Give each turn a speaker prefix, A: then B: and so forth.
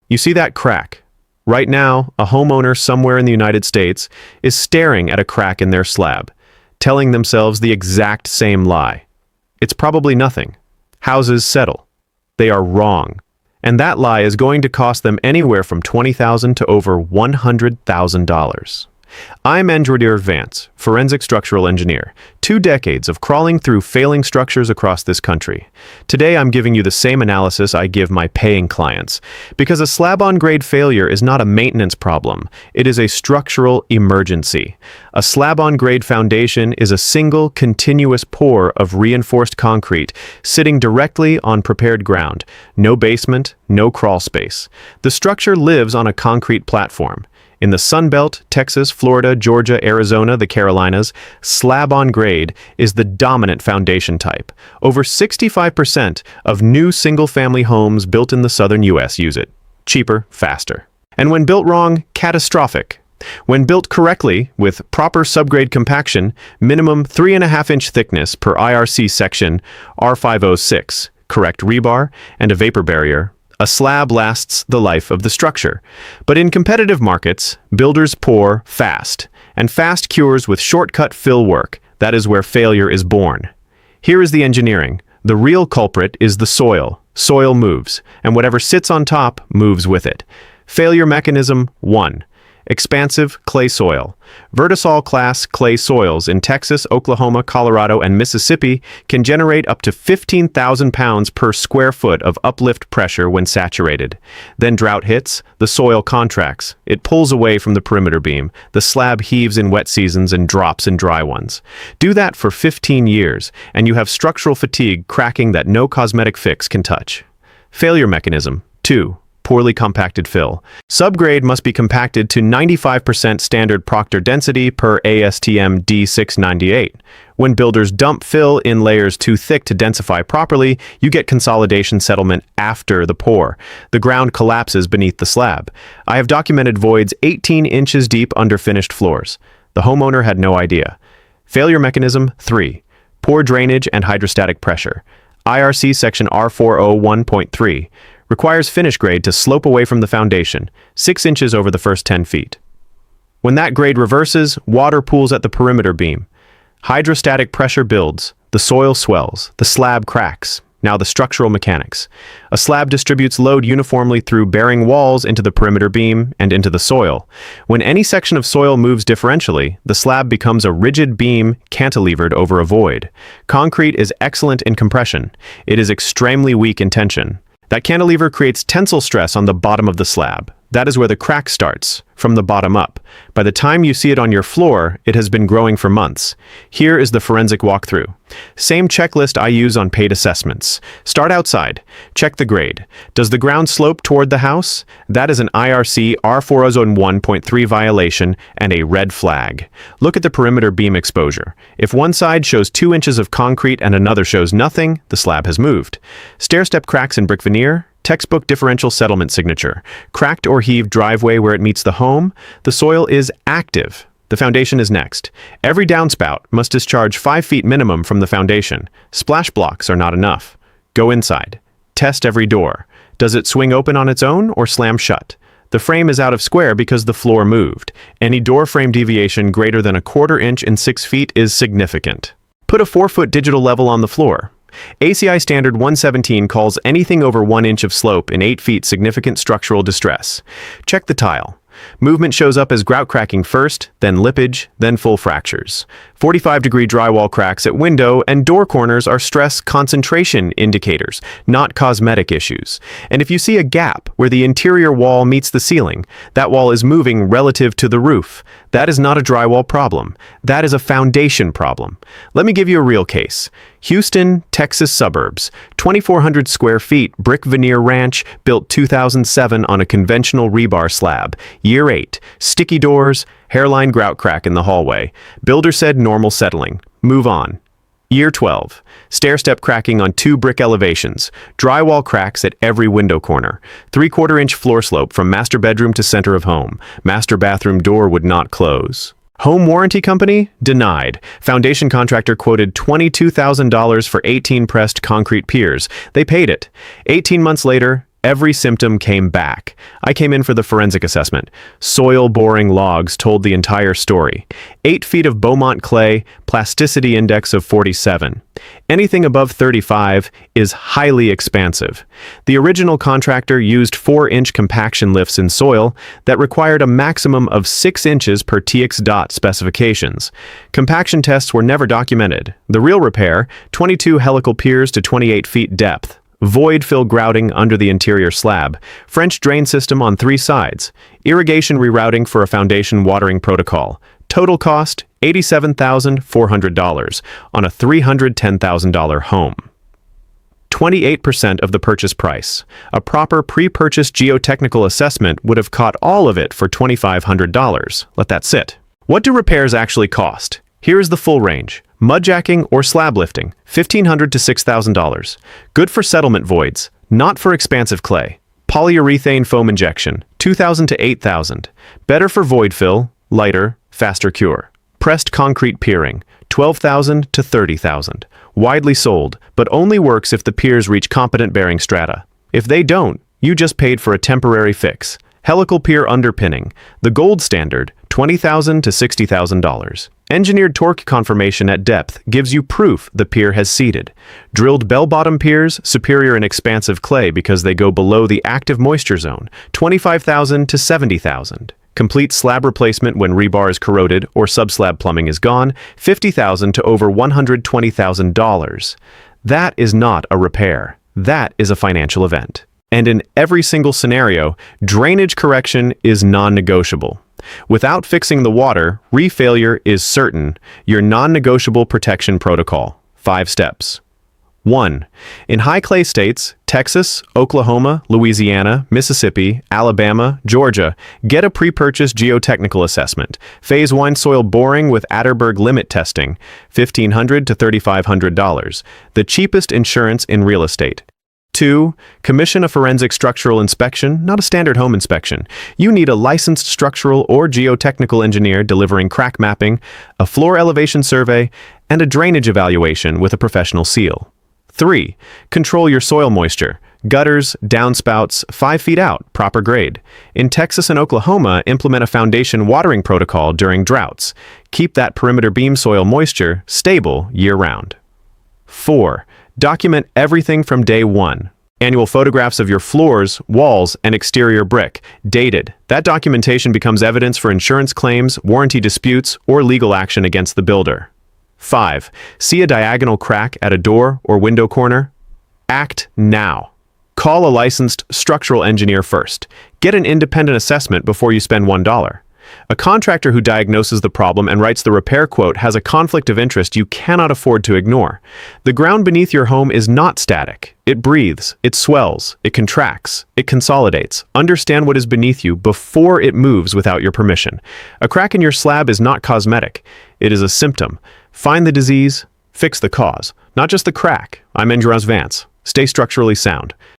A: You see that crack? Right now, a homeowner somewhere in the United States is staring at a crack in their slab, telling themselves the exact same lie. It's probably nothing. Houses settle. They are wrong. And that lie is going to cost them anywhere from $20,000 to over $100,000. I'm Engr Vance, forensic structural engineer. 2 decades of crawling through failing structures across this country. Today I'm giving you the same analysis I give my paying clients. Because a slab-on-grade failure is not a maintenance problem, it is a structural emergency. A slab-on-grade foundation is a single, continuous pour of reinforced concrete sitting directly on prepared ground. No basement, no crawl space. The structure lives on a concrete platform. In the Sun Belt, Texas, Florida, Georgia, Arizona, the Carolinas, slab-on-grade is the dominant foundation type. Over 65% of new single-family homes built in the southern U.S. use it. Cheaper, faster. And when built wrong, catastrophic. When built correctly, with proper subgrade compaction, minimum 3.5-inch thickness per IRC section R506, correct rebar, and a vapor barrier, a slab lasts the life of the structure. But in competitive markets, builders pour fast, and fast cures with shortcut fill work. That is where failure is born. Here is the engineering. The real culprit is the soil. Soil moves, and whatever sits on top moves with it. Failure mechanism 1. Expansive clay soil. Vertisol class clay soils in Texas, Oklahoma, Colorado, and Mississippi can generate up to 15,000 pounds per square foot of uplift pressure when saturated. Then drought hits, the soil contracts. It pulls away from the perimeter beam. The slab heaves in wet seasons and drops in dry ones. Do that for 15 years, and you have structural fatigue cracking that no cosmetic fix can touch. Failure mechanism 2. Poorly compacted fill. Subgrade must be compacted to 95% standard Proctor density per ASTM D698. When builders dump fill in layers too thick to densify properly, you get consolidation settlement after the pour. The ground collapses beneath the slab. I have documented voids 18 inches deep under finished floors. The homeowner had no idea. Failure mechanism 3. Poor drainage and hydrostatic pressure. IRC section R401.3. Requires finish grade to slope away from the foundation, 6 inches over the first 10 feet. When that grade reverses, water pools at the perimeter beam. Hydrostatic pressure builds, the soil swells, the slab cracks. Now the structural mechanics. A slab distributes load uniformly through bearing walls into the perimeter beam and into the soil. When any section of soil moves differentially, the slab becomes a rigid beam cantilevered over a void. Concrete is excellent in compression. It is extremely weak in tension. That cantilever creates tensile stress on the bottom of the slab. That is where the crack starts, from the bottom up. By the time you see it on your floor, it has been growing for months. Here is the forensic walkthrough. Same checklist I use on paid assessments. Start outside. Check the grade. Does the ground slope toward the house? That is an IRC R401.3 violation and a red flag. Look at the perimeter beam exposure. If one side shows 2 inches of concrete and another shows nothing, the slab has moved. Stair-step cracks in brick veneer. Textbook differential settlement signature. Cracked or heaved driveway where it meets the home. The soil is active. The foundation is next. Every downspout must discharge 5 feet minimum from the foundation. Splash blocks are not enough. Go inside. Test every door. Does it swing open on its own or slam shut? The frame is out of square because the floor moved. Any door frame deviation greater than 1/4 inch in 6 feet is significant. Put a 4-foot digital level on the floor. ACI Standard 117 calls anything over 1 inch of slope in 8 feet significant structural distress. Check the tile. Movement shows up as grout cracking first, then lippage, then full fractures. 45-degree drywall cracks at window and door corners are stress concentration indicators, not cosmetic issues. And if you see a gap where the interior wall meets the ceiling, that wall is moving relative to the roof. That is not a drywall problem. That is a foundation problem. Let me give you a real case. Houston, Texas suburbs, 2,400 square feet, brick veneer ranch, built 2007 on a conventional rebar slab. Year 8, sticky doors, hairline grout crack in the hallway. Builder said normal settling. Move on. Year 12, stair-step cracking on 2 brick elevations, drywall cracks at every window corner, 3/4 inch floor slope from master bedroom to center of home. Master bathroom door would not close. Home warranty company? Denied. Foundation contractor quoted $22,000 for 18 pressed concrete piers. They paid it. 18 months later, Every symptom came back. I came in for the forensic assessment. Soil boring logs told the entire story. 8 feet of Beaumont clay, plasticity index of 47. Anything above 35 is highly expansive. The original contractor used 4-inch compaction lifts in soil that required a maximum of 6 inches per TX specifications. Compaction tests were never documented. The real repair, 22 helical piers to 28 feet depth. Void fill grouting under the interior slab, French drain system on 3 sides, irrigation rerouting for a foundation watering protocol. Total cost, $87,400 on a $310,000 home. 28% of the purchase price. A proper pre-purchase geotechnical assessment would have caught all of it for $2,500. Let that sit. What do repairs actually cost? Here is the full range. Mudjacking or slab lifting, $1,500 to $6,000. Good for settlement voids, not for expansive clay. Polyurethane foam injection, $2,000 to $8,000. Better for void fill, lighter, faster cure. Pressed concrete piering, $12,000 to $30,000. Widely sold, but only works if the piers reach competent bearing strata. If they don't, you just paid for a temporary fix. Helical pier underpinning, the gold standard, $20,000 to $60,000. Engineered torque confirmation at depth gives you proof the pier has seated. Drilled bell-bottom piers, superior in expansive clay because they go below the active moisture zone, $25,000 to $70,000. Complete slab replacement when rebar is corroded or subslab plumbing is gone, $50,000 to over $120,000. That is not a repair. That is a financial event. And in every single scenario, drainage correction is non-negotiable. Without fixing the water, refailure is certain. Your non-negotiable protection protocol. 5 steps. 1. In high clay states, Texas, Oklahoma, Louisiana, Mississippi, Alabama, Georgia, get a pre-purchase geotechnical assessment. Phase 1 soil boring with Atterberg limit testing, $1,500 to $3,500. The cheapest insurance in real estate. 2. Commission a forensic structural inspection, not a standard home inspection. You need a licensed structural or geotechnical engineer delivering crack mapping, a floor elevation survey, and a drainage evaluation with a professional seal. 3. Control your soil moisture. Gutters, downspouts, 5 feet out, proper grade. In Texas and Oklahoma, implement a foundation watering protocol during droughts. Keep that perimeter beam soil moisture stable year-round. 4. Document everything from day 1. Annual photographs of your floors, walls, and exterior brick, dated. That documentation becomes evidence for insurance claims, warranty disputes, or legal action against the builder. 5. See a diagonal crack at a door or window corner? Act now. Call a licensed structural engineer first. Get an independent assessment before you spend $1. A contractor who diagnoses the problem and writes the repair quote has a conflict of interest you cannot afford to ignore. The ground beneath your home is not static. It breathes, it swells, it contracts, it consolidates. Understand what is beneath you before it moves without your permission. A crack in your slab is not cosmetic. It is a symptom. Find the disease, fix the cause. Not just the crack. I'm Engr Vance. Stay structurally sound.